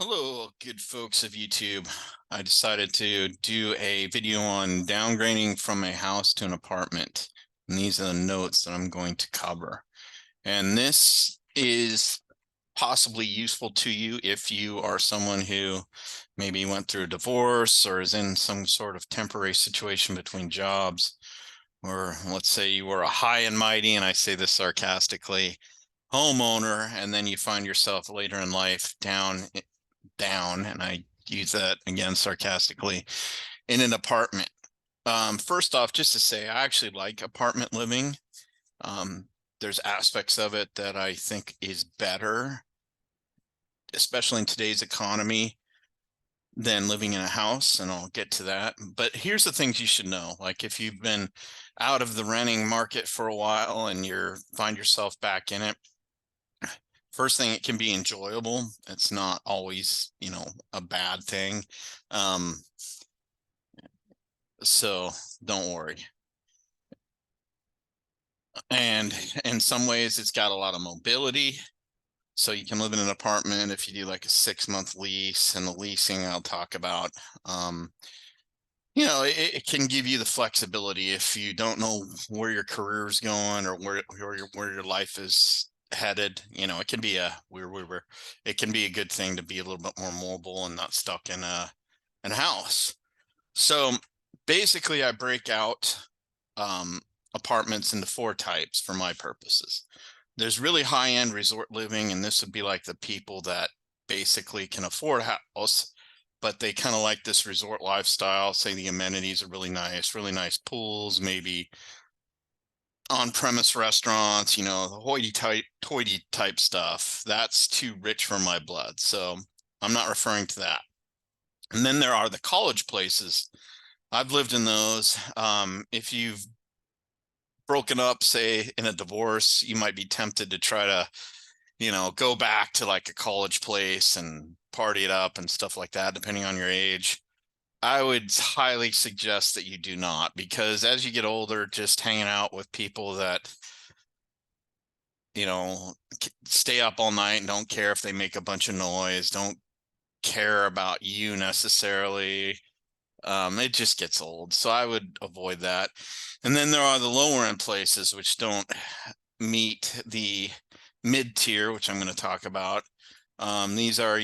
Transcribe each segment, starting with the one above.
Hello, good folks of YouTube. I decided to do a video on downgrading from a house to an apartment. And these are the notes that I'm going to cover. And this is possibly useful to you if you are someone who maybe went through a divorce or is in some sort of temporary situation between jobs. Or let's say you were a high and mighty, and I say this sarcastically, homeowner, and then you find yourself later in life down, and I use that again sarcastically, in an apartment. First off, just to say, I actually like apartment living. There's aspects of it that I think is better, especially in today's economy, than living in a house, and I'll get to that. But here's the things you should know. Like if you've been out of the renting market for a while and you find yourself back in it, first thing, it can be enjoyable. It's not always, a bad thing. Um, so don't worry. And in some ways, it's got a lot of mobility. So you can live in an apartment if you do like a 6-month lease, and the leasing I'll talk about. It can give you the flexibility if you don't know where your career is going or where your life is headed. It can be it can be a good thing to be a little bit more mobile and not stuck in a house. So basically, I break out um, apartments into 4 types for my purposes. There's really high-end resort living, and this would be like the people that basically can afford a house, but they kind of like this resort lifestyle. Say the amenities are really nice pools, maybe on-premise restaurants, the hoity type stuff. That's too rich for my blood, so I'm not referring to that. And then there are the college places. I've lived in those. If you've broken up, say in a divorce, you might be tempted to try to, go back to like a college place and party it up and stuff like that, depending on your age. I would highly suggest that you do not, because as you get older, just hanging out with people that, stay up all night and don't care if they make a bunch of noise, don't care about you necessarily, it just gets old. So I would avoid that. And then there are the lower end places which don't meet the mid tier, which I'm going to talk about. These are,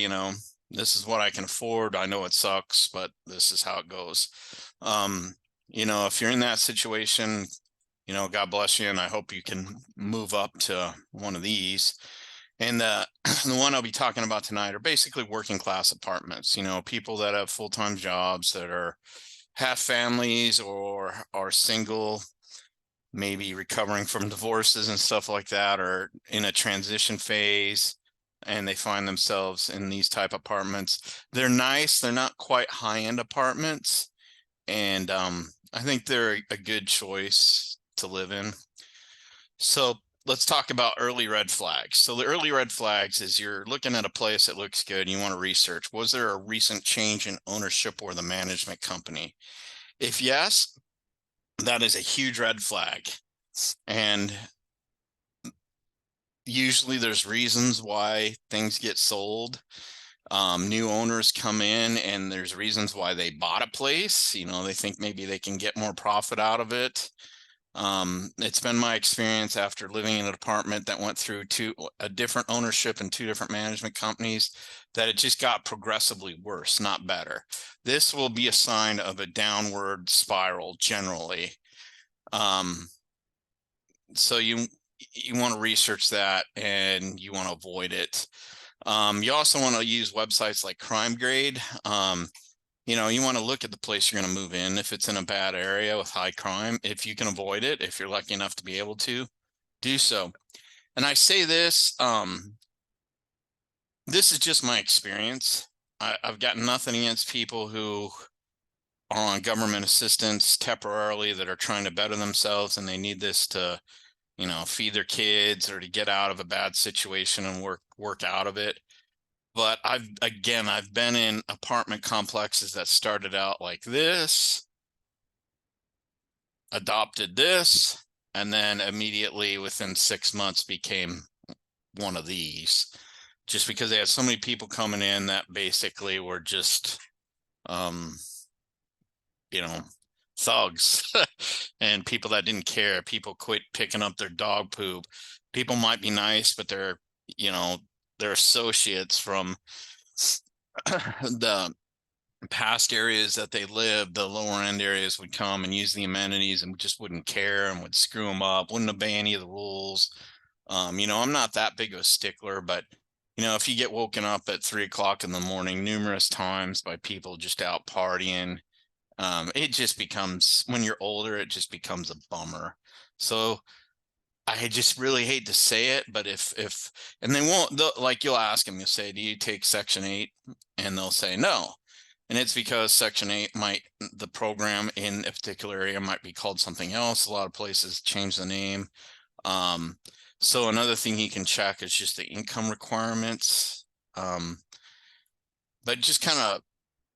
this is what I can afford. I know it sucks, but this is how it goes. If you're in that situation, God bless you, and I hope you can move up to one of these. And the one I'll be talking about tonight are basically working class apartments, people that have full-time jobs, that are have families or are single, maybe recovering from divorces and stuff like that, or in a transition phase, and they find themselves in these type apartments. They're nice. They're not quite high-end apartments. And I think they're a good choice to live in. So let's talk about early red flags. So the early red flags is you're looking at a place that looks good and you want to research, was there a recent change in ownership or the management company? If yes, that is a huge red flag. And usually there's reasons why things get sold. New owners come in and there's reasons why they bought a place. They think maybe they can get more profit out of it. It's been my experience after living in an apartment that went through a different ownership and 2 different management companies, that it just got progressively worse, not better. This will be a sign of a downward spiral generally. So you want to research that and you want to avoid it. You also want to use websites like CrimeGrade. You want to look at the place you're going to move in. If it's in a bad area with high crime, if you can avoid it, if you're lucky enough to be able to do so. And I say this, this is just my experience. I've got nothing against people who are on government assistance temporarily that are trying to better themselves and they need this to, feed their kids or to get out of a bad situation and work out of it. But I've been in apartment complexes that started out like this, adopted this, and then immediately within 6 months became one of these. just because they had so many people coming in that basically were just, you know, thugs and people that didn't care. People quit picking up their dog poop. People might be nice, but they're, you know, they're associates from the past areas that they lived. The lower end areas would come and use the amenities and just wouldn't care and would screw them up, wouldn't obey any of the rules. You know, I'm not that big of a stickler, but you know, if you get woken up at 3 o'clock in the morning numerous times by people just out partying, it just becomes, when you're older, it just becomes a bummer. So I just really hate to say it, but if and they won't, like, you'll ask them, you'll say, do you take Section 8? And they'll say no. And it's because Section 8 might, the program in a particular area might be called something else. A lot of places change the name. So another thing you can check is just the income requirements. But just kind of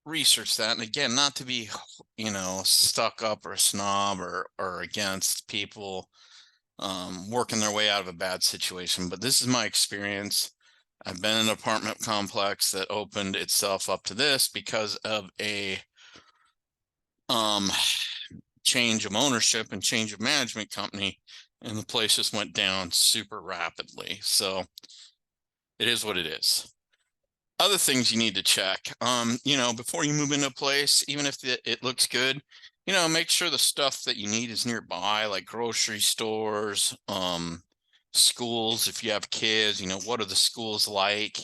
research that. And again, not to be, you know, stuck up or a snob or against people working their way out of a bad situation. But this is my experience. I've been in an apartment complex that opened itself up to this because of a change of ownership and change of management company, and the place just went down super rapidly. So it is what it is. Other things you need to check, you know, before you move into a place, even if it looks good, you know, make sure the stuff that you need is nearby, like grocery stores, schools. If you have kids, you know, what are the schools like?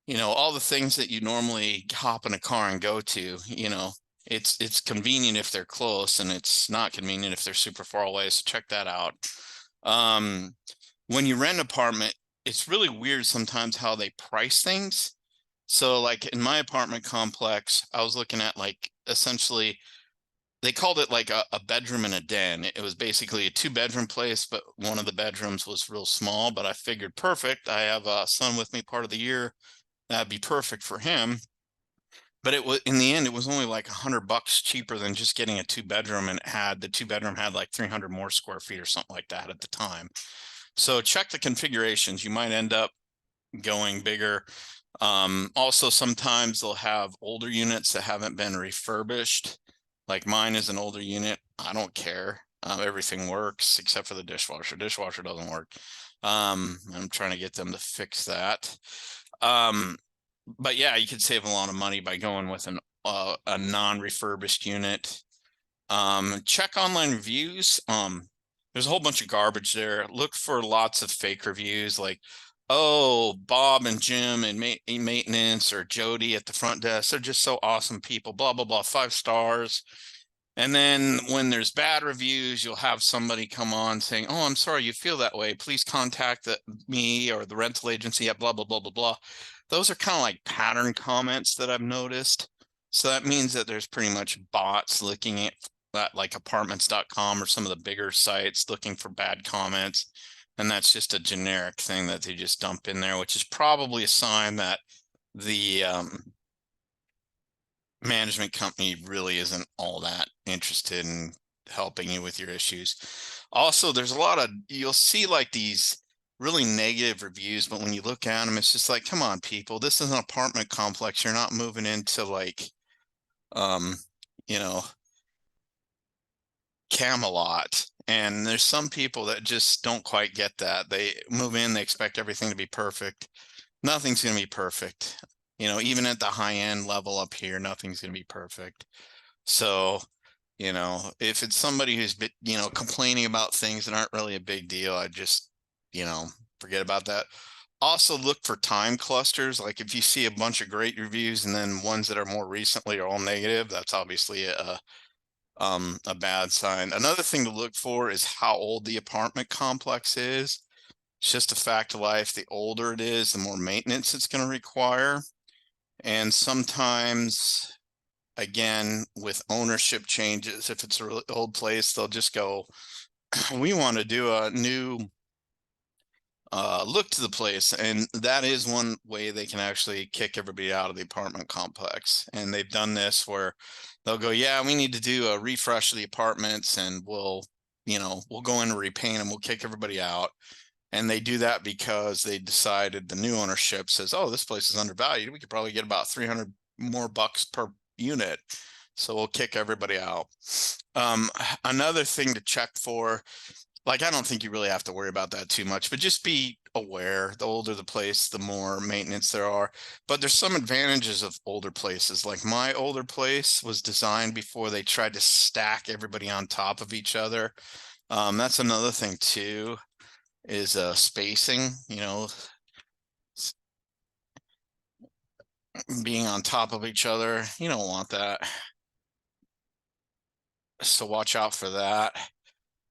You know, all the things that you normally hop in a car and go to, you know, it's convenient if they're close, and it's not convenient if they're super far away. So check that out. When you rent an apartment, it's really weird sometimes how they price things. So like in my apartment complex, I was looking at, like, essentially they called it like a bedroom and a den. It was basically a 2-bedroom place, but one of the bedrooms was real small. But I figured, perfect, I have a son with me part of the year, that'd be perfect for him. But it was, in the end, it was only like $100 cheaper than just getting a 2-bedroom, and the 2-bedroom had like 300 more square feet or something like that at the time. So check the configurations. You might end up going bigger. Also, sometimes they'll have older units that haven't been refurbished. Like mine is an older unit. I don't care. Everything works except for the dishwasher. Dishwasher doesn't work. I'm trying to get them to fix that. But yeah, you could save a lot of money by going with a non-refurbished unit. Check online reviews. There's a whole bunch of garbage there. Look for lots of fake reviews, like, oh, Bob and Jim and maintenance, or Jody at the front desk, they're just so awesome people, blah, blah, blah, 5 stars. And then when there's bad reviews, you'll have somebody come on saying, oh, I'm sorry you feel that way. Please contact me or the rental agency at blah, blah, blah, blah, blah. Those are kind of like pattern comments that I've noticed. So that means that there's pretty much bots looking at that, like apartments.com or some of the bigger sites, looking for bad comments. And that's just a generic thing that they just dump in there, which is probably a sign that the management company really isn't all that interested in helping you with your issues. Also, there's a lot of, you'll see like these really negative reviews, but when you look at them, it's just like, come on, people, this is an apartment complex. You're not moving into like, you know, Camelot. And there's some people that just don't quite get that. They move in, they expect everything to be perfect. Nothing's going to be perfect. You know, even at the high end level up here, nothing's going to be perfect. So, you know, if it's somebody who's been, you know, complaining about things that aren't really a big deal, I just, you know, forget about that. Also look for time clusters. Like if you see a bunch of great reviews and then ones that are more recently are all negative, that's obviously a bad sign. Another thing to look for is how old the apartment complex is. It's just a fact of life. The older it is, the more maintenance it's going to require. And sometimes, again, with ownership changes, if it's a really old place, they'll just go, we want to do a new look to the place. And that is one way they can actually kick everybody out of the apartment complex. And they've done this where they'll go, yeah, we need to do a refresh of the apartments, and we'll, you know, we'll go in and repaint them, we'll kick everybody out. And they do that because they decided, the new ownership says, oh, this place is undervalued. We could probably get about 300 more bucks per unit. So we'll kick everybody out. Another thing to check for, like, I don't think you really have to worry about that too much, but just be aware. The older the place, the more maintenance there are. But there's some advantages of older places. Like my older place was designed before they tried to stack everybody on top of each other. That's another thing too, is spacing, being on top of each other. You don't want that. So watch out for that.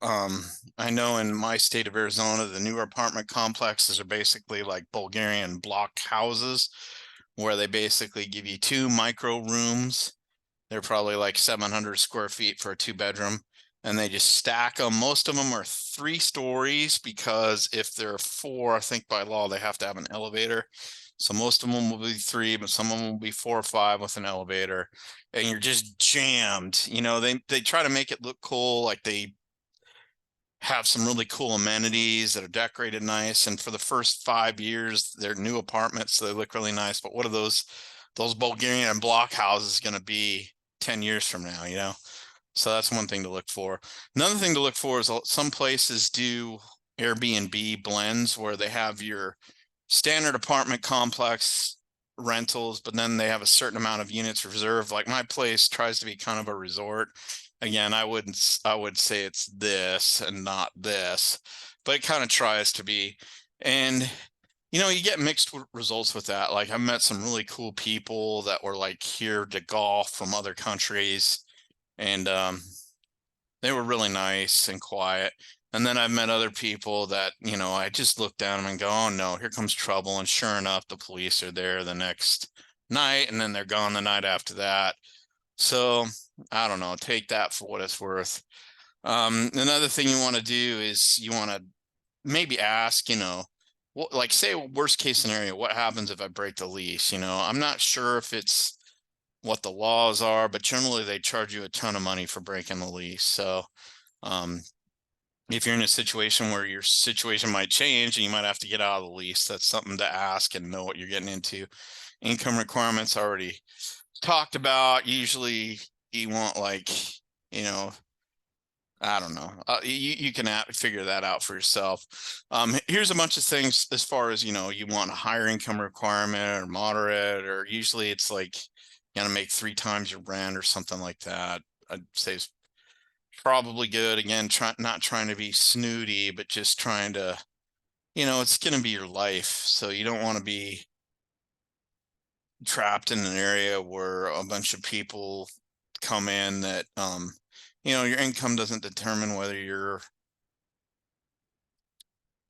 I know in my state of Arizona, the newer apartment complexes are basically like Bulgarian block houses, where they basically give you 2 micro rooms. They're probably like 700 square feet for a 2 bedroom, and they just stack them. Most of them are 3 stories, because if they're 4, I think by law they have to have an elevator. So most of them will be 3, but some of them will be 4 or 5 with an elevator, and you're just jammed. They try to make it look cool, like they have some really cool amenities that are decorated nice. And for the first 5 years, they're new apartments, so they look really nice. But what are those Bulgarian block houses going to be 10 years from now? So that's one thing to look for. Another thing to look for is some places do Airbnb blends, where they have your standard apartment complex rentals, but then they have a certain amount of units reserved. Like my place tries to be kind of a resort. Again, I would say it's this and not this, but it kind of tries to be. And you get mixed results with that. Like I met some really cool people that were like here to golf from other countries, and they were really nice and quiet. And then I've met other people that, I just looked at them and go, oh no, here comes trouble. And sure enough, the police are there the next night, and then they're gone the night after that. So I don't know, take that for what it's worth. Another thing you want to do is you want to maybe ask, like say worst case scenario, what happens if I break the lease? I'm not sure if it's what the laws are, but generally they charge you a ton of money for breaking the lease. So if you're in a situation where your situation might change and you might have to get out of the lease, that's something to ask and know what you're getting into. Income requirements already talked about. Usually you want like, I don't know. You can figure that out for yourself. Here's a bunch of things as far as, you want a higher income requirement or moderate, or usually it's like you gotta make 3 times your rent or something like that. I'd say it's probably good. Again, not trying to be snooty, but just trying to, it's going to be your life. So you don't want to be trapped in an area where a bunch of people come in that, your income doesn't determine whether you're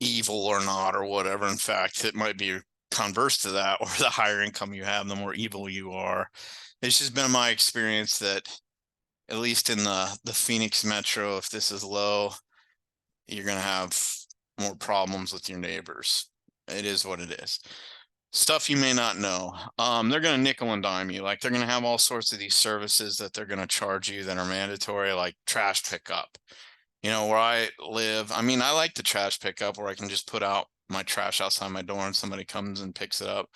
evil or not or whatever. In fact, it might be converse to that, or the higher income you have, the more evil you are. It's just been my experience that, at least in the Phoenix metro, if this is low, you're going to have more problems with your neighbors. It is what it is. Stuff you may not know. They're going to nickel and dime you. Like they're going to have all sorts of these services that they're going to charge you that are mandatory, like trash pickup. Where I live, I mean, I like the trash pickup where I can just put out my trash outside my door and somebody comes and picks it up.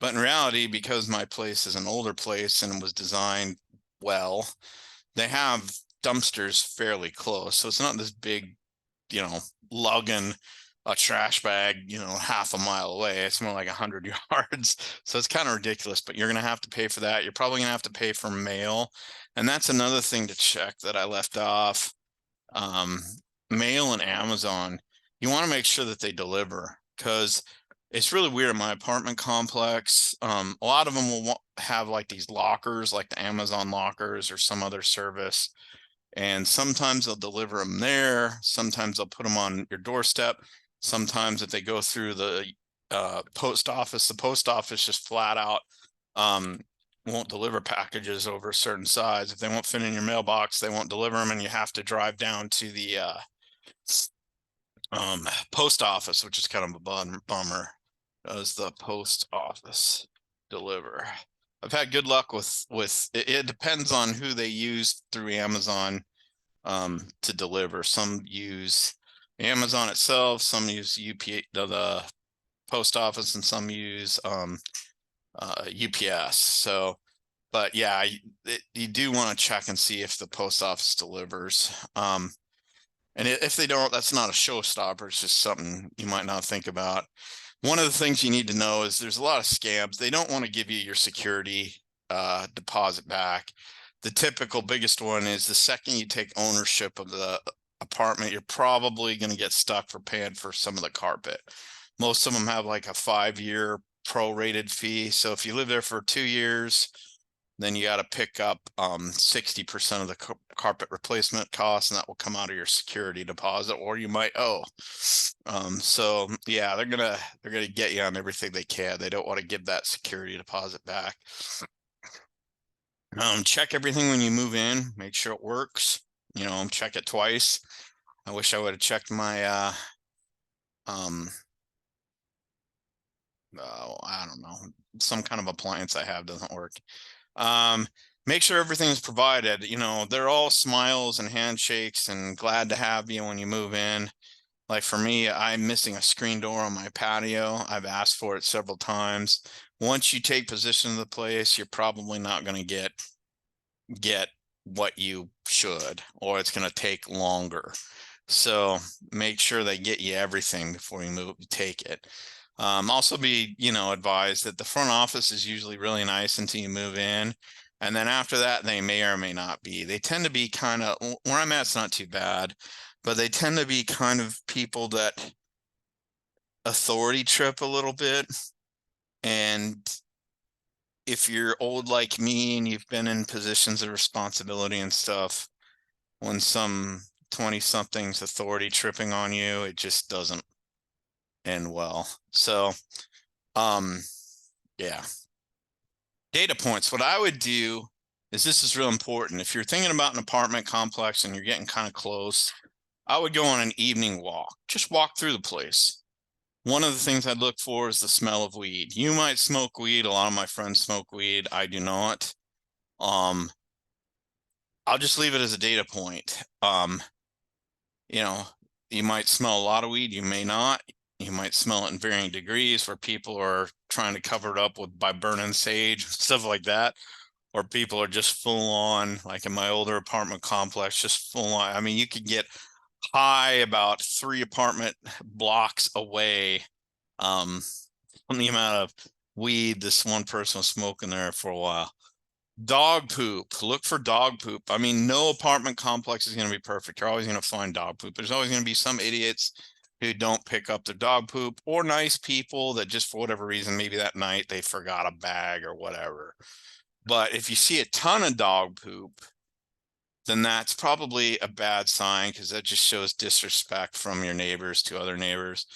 But in reality, because my place is an older place and was designed well, they have dumpsters fairly close. So it's not this big, lugging a trash bag, half a mile away. It's more like 100 yards. So it's kind of ridiculous, but you're going to have to pay for that. You're probably going to have to pay for mail. And that's another thing to check that I left off. Mail and Amazon, you want to make sure that they deliver, because it's really weird in my apartment complex. A lot of them will have like these lockers, like the Amazon lockers or some other service. And sometimes they'll deliver them there. Sometimes they'll put them on your doorstep. Sometimes if they go through the post office, the post office just flat out won't deliver packages over a certain size. If they won't fit in your mailbox, they won't deliver them, and you have to drive down to the post office, which is kind of a bummer. Does the post office deliver? I've had good luck with it depends on who they use through Amazon to deliver. Some use Amazon itself, some use the post office, and some use UPS. So, but yeah, you do want to check and see if the post office delivers. And if they don't, that's not a showstopper. It's just something you might not think about. One of the things you need to know is there's a lot of scams. They don't want to give you your security deposit back. The typical biggest one is the second you take ownership of the apartment, you're probably going to get stuck for paying for some of the carpet. Most of them have like a 5-year prorated fee. So if you live there for 2 years, then you got to pick up 60% of the carpet replacement costs, and that will come out of your security deposit, or you might owe. So yeah, they're gonna get you on everything they can. They don't want to give that security deposit back. Check everything when you move in, make sure it works. Check it twice. I wish I would have checked my I don't know, some kind of appliance I have doesn't work. Make sure everything's provided. They're all smiles and handshakes and glad to have you when you move in. Like for me, I'm missing a screen door on my patio. I've asked for it several times. Once you take possession of the place, you're probably not going to get what you should, or it's going to take longer. So make sure they get you everything before you take it. Also be, advised that the front office is usually really nice until you move in. And then after that, they may or may not be. They tend to be kind of, where I'm at, it's not too bad, but they tend to be kind of people that authority trip a little bit. And if you're old like me and you've been in positions of responsibility and stuff, when some 20-something's authority tripping on you, it just doesn't end well. So, yeah. Data points. What I would do is, this is real important. If you're thinking about an apartment complex and you're getting kind of close, I would go on an evening walk. Just walk through the place. One of the things I'd look for is the smell of weed. You might smoke weed. A lot of my friends smoke weed. I do not. I'll just leave it as a data point. You might smell a lot of weed. You may not. You might smell it in varying degrees, where people are trying to cover it up by burning sage, stuff like that. Or people are just full on, like in my older apartment complex, just full on. I mean, you could get high about 3 apartment blocks away from the amount of weed this one person was smoking there for a while. Dog poop. Look for dog poop. I mean, no apartment complex is going to be perfect. You're always going to find dog poop. There's always going to be some idiots who don't pick up their dog poop, or nice people that just, for whatever reason, maybe that night they forgot a bag or whatever. But if you see a ton of dog poop, then that's probably a bad sign, because that just shows disrespect from your neighbors to other neighbors.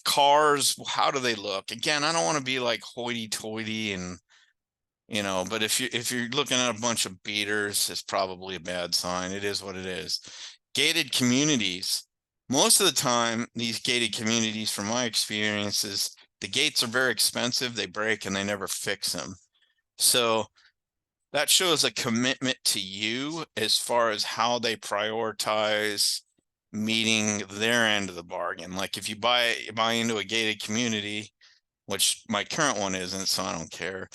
Cars, how do they look? Again, I don't want to be like hoity-toity and but if you're looking at a bunch of beaters, it's probably a bad sign. It is what it is. Gated communities. Most of the time, these gated communities, from my experiences, the gates are very expensive. They break and they never fix them. So that shows a commitment to you as far as how they prioritize meeting their end of the bargain. Like if you buy into a gated community, which my current one isn't, so I don't care,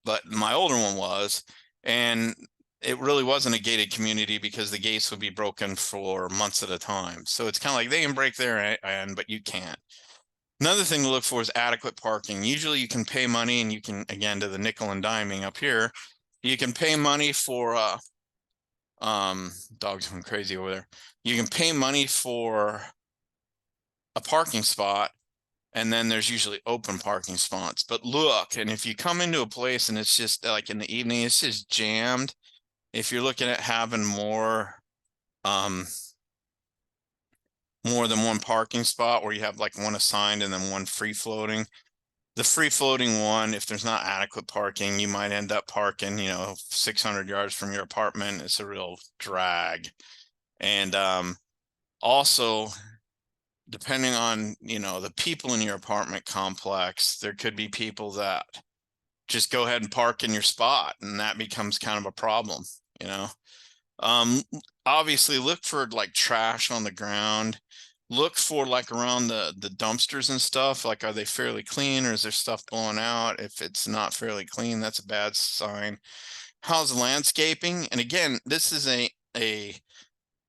but my older one was, and it really wasn't a gated community because the gates would be broken for months at a time. So it's kind of like they can break their end, but you can't. Another thing to look for is adequate parking. Usually you can pay money, and you can, again, to the nickel and diming up here, you can pay money for dogs going crazy over there. You can pay money for a parking spot, and then there's usually open parking spots. But look, and if you come into a place and it's just like in the evening, it's just jammed. If you're looking at having more than one parking spot, where you have like one assigned and then one free floating, the free floating one, if there's not adequate parking, you might end up parking 600 yards from your apartment. It's a real drag. And also, depending on the people in your apartment complex, there could be people that just go ahead and park in your spot, and that becomes kind of a problem. Obviously look for like trash on the ground. look for like around the dumpsters and stuff, like are they fairly clean or is there stuff blowing out? If it's not fairly clean, that's a bad sign. How's landscaping? And again, this is a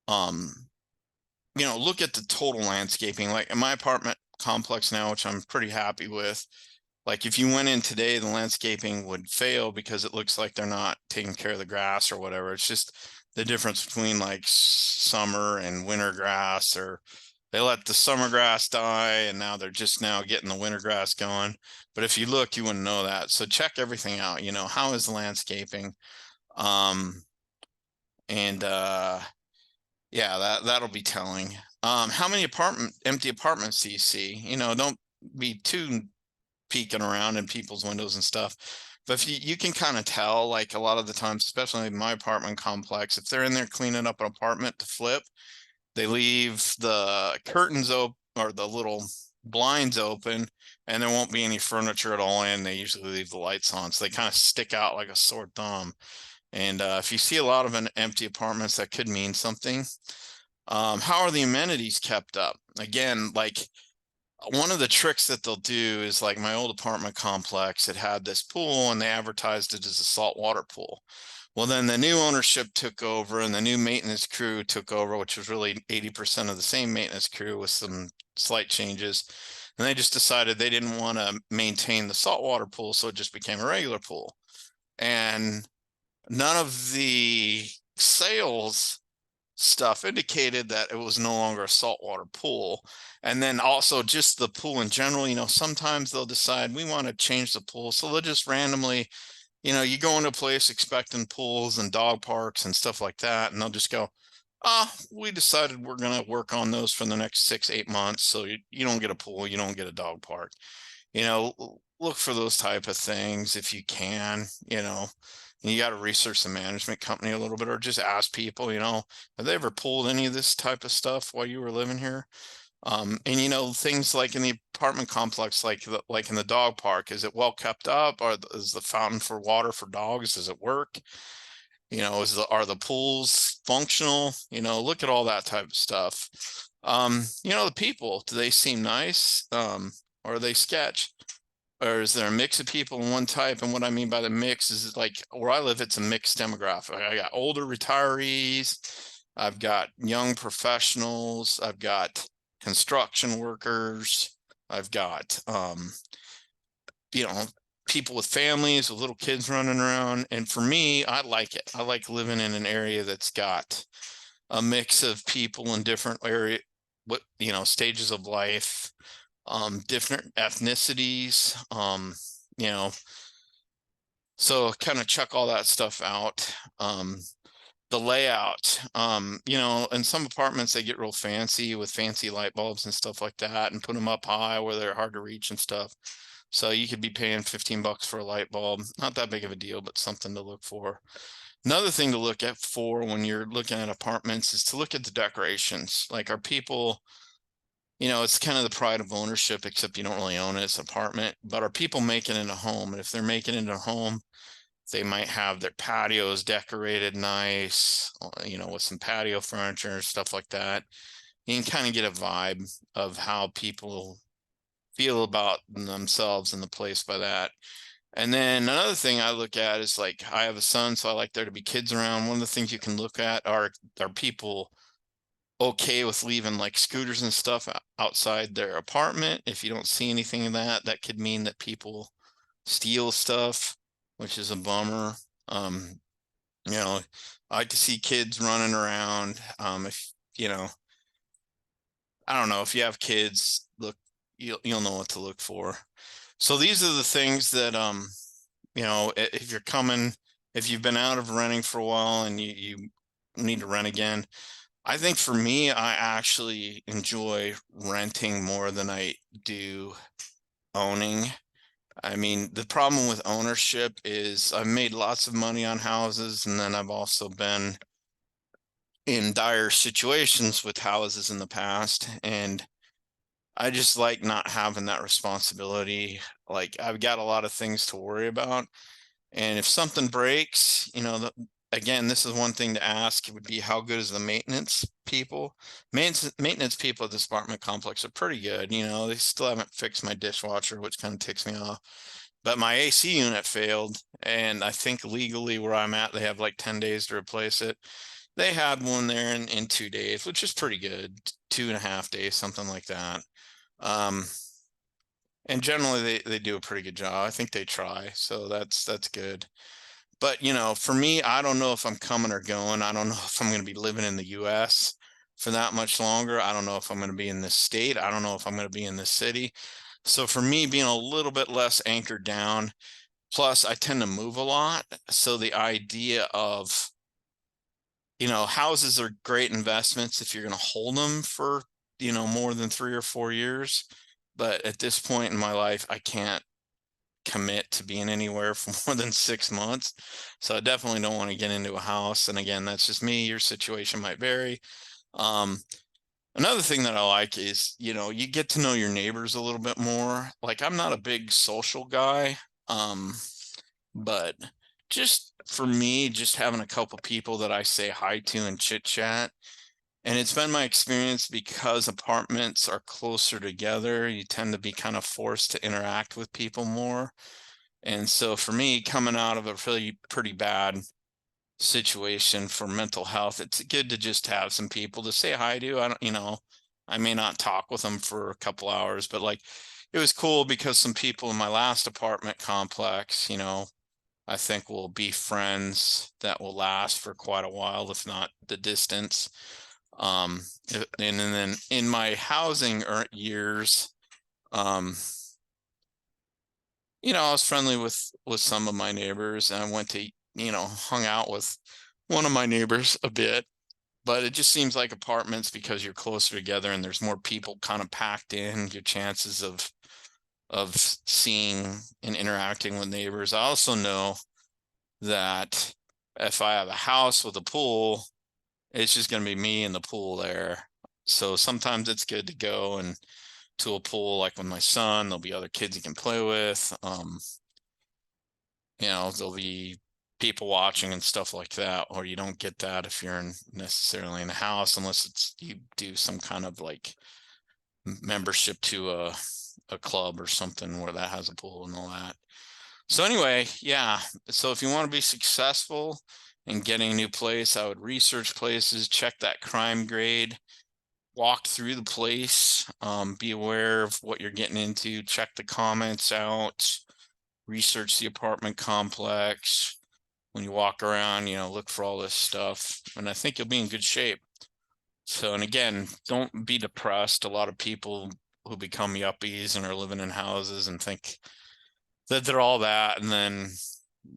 um look at the total landscaping. Like in my apartment complex now, which I'm pretty happy with, like if you went in today, the landscaping would fail because it looks like they're not taking care of the grass or whatever. It's just the difference between like summer and winter grass, or they let the summer grass die and now they're just now getting the winter grass going. But if you look, you wouldn't know that. So check everything out. How is the landscaping? Um, and yeah, that'll be telling. How many empty apartments do you see? Don't be too peeking around in people's windows and stuff. But if you can kind of tell, like a lot of the times, especially in my apartment complex, if they're in there cleaning up an apartment to flip, they leave the curtains open or the little blinds open, and there won't be any furniture at all in. They usually leave the lights on, so they kind of stick out like a sore thumb. And if you see a lot of empty apartments, that could mean something. How are the amenities kept up? Again, like one of the tricks that they'll do is like my old apartment complex, it had this pool and they advertised it as a saltwater pool. Well, then the new ownership took over and the new maintenance crew took over, which was really 80% of the same maintenance crew with some slight changes. And they just decided they didn't want to maintain the saltwater pool, so it just became a regular pool. And none of the sales stuff indicated that it was no longer a saltwater pool. And then also just the pool in general, sometimes they'll decide we want to change the pool. So they'll just randomly, you go into a place expecting pools and dog parks and stuff like that. And they'll just go, we decided we're going to work on those for the next 6-8 months. So you don't get a pool, you don't get a dog park. Look for those type of things if you can. You got to research the management company a little bit, or just ask people, have they ever pulled any of this type of stuff while you were living here? And things like in the apartment complex, like in the dog park, is it well kept up? Or is the fountain for water for dogs, does it work? Are the pools functional? Look at all that type of stuff. The people, do they seem nice? Or are they sketch? Or is there a mix of people in one type? And what I mean by the mix is like where I live, it's a mixed demographic. I got older retirees, I've got young professionals, I've got construction workers, I've got people with families with little kids running around. And for me, I like it. I like living in an area that's got a mix of people in different stages of life, different ethnicities, so kind of check all that stuff out. The layout, in some apartments, they get real fancy with fancy light bulbs and stuff like that and put them up high where they're hard to reach and stuff. So you could be paying $15 for a light bulb. Not that big of a deal, but something to look for. Another thing to look at for when you're looking at apartments is to look at the decorations. Like, are people, it's kind of the pride of ownership, except you don't really own it, it's an apartment, but are people making it a home? And if they're making it a home, they might have their patios decorated nice, with some patio furniture and stuff like that. You can kind of get a vibe of how people feel about themselves in the place by that. And then another thing I look at is, like, I have a son, so I like there to be kids around. One of the things you can look at are people okay with leaving like scooters and stuff outside their apartment? If you don't see anything of that, that could mean that people steal stuff, which is a bummer. I like to see kids running around. If I don't know, if you have kids, look, you'll know what to look for. So these are the things that if you've been out of renting for a while and you need to rent again, I think for me, I actually enjoy renting more than I do owning. I mean, the problem with ownership is I've made lots of money on houses, and then I've also been in dire situations with houses in the past, and I just like not having that responsibility. Like, I've got a lot of things to worry about, and if something breaks, again, this is one thing to ask, it would be how good is the maintenance people? Maintenance people at this apartment complex are pretty good. You know, they still haven't fixed my dishwasher, which kind of ticks me off. But my AC unit failed, and I think legally where I'm at, they have like 10 days to replace it. They had one there in 2 days, which is pretty good. 2.5 days, something like that. Um, and generally they do a pretty good job. I think they try, so that's good. But you know, for me, I don't know if I'm coming or going. I don't know if I'm going to be living in the US for that much longer. I don't know if I'm going to be in this state. I don't know if I'm going to be in this city. So for me, being a little bit less anchored down, plus I tend to move a lot. So the idea of, you know, houses are great investments if you're going to hold them for, you know, more than 3 or 4 years. But at this point in my life, I can't commit to being anywhere for more than 6 months. So I definitely don't want to get into a house. And again, that's just me. Your situation might vary. Um, Another thing that I like is, you know, you get to know your neighbors a little bit more. Like I'm not a big social guy, but just for me, just having a couple people that I say hi to and chit chat. And it's been my experience because apartments are closer together, you tend to be kind of forced to interact with people more. And so for me, coming out of a really pretty bad situation for mental health, it's good to just have some people to say hi to. I don't, you know, I may not talk with them for a couple hours, but like it was cool because some people in my last apartment complex, you know, I think will be friends that will last for quite a while, if not the distance. Um, and then in my housing years, um, you know, I was friendly with some of my neighbors, and I went to, you know, hung out with one of my neighbors a bit. But it just seems like apartments, because you're closer together and there's more people kind of packed in, your chances of seeing and interacting with neighbors. I also know that if I have a house with a pool, it's just going to be me and the pool there. So sometimes it's good to go and to a pool like with my son. There'll be other kids he can play with. You know, there'll be people watching and stuff like that, or you don't get that if you're necessarily in a house, unless it's you do some kind of like membership to a club or something where that has a pool and all that. So anyway, yeah. So if you want to be successful in getting a new place, I would research places, check that crime grade, walk through the place, be aware of what you're getting into, check the comments out, research the apartment complex. When you walk around, you know, look for all this stuff, and I think you'll be in good shape. So, and again, don't be depressed. A lot of people who become yuppies and are living in houses and think that they're all that, and then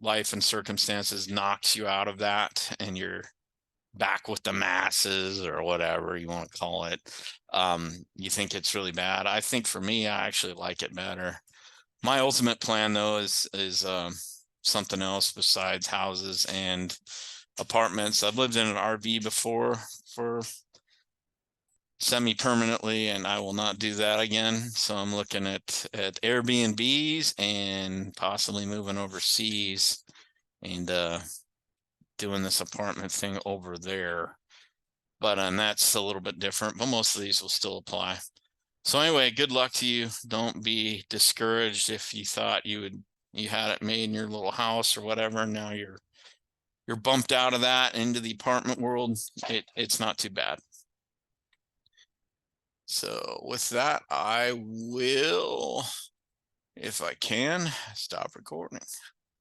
life and circumstances knocks you out of that, and you're back with the masses or whatever you want to call it. You think it's really bad. I think for me, I actually like it better. My ultimate plan though is something else besides houses and apartments. I've lived in an RV before for semi-permanently, and I will not do that again. So I'm looking at Airbnbs and possibly moving overseas and doing this apartment thing over there. But that's a little bit different, but most of these will still apply. So anyway, good luck to you. Don't be discouraged if you thought you had it made in your little house or whatever. Now you're bumped out of that into the apartment world. It's not too bad. So with that, I will, if I can, stop recording.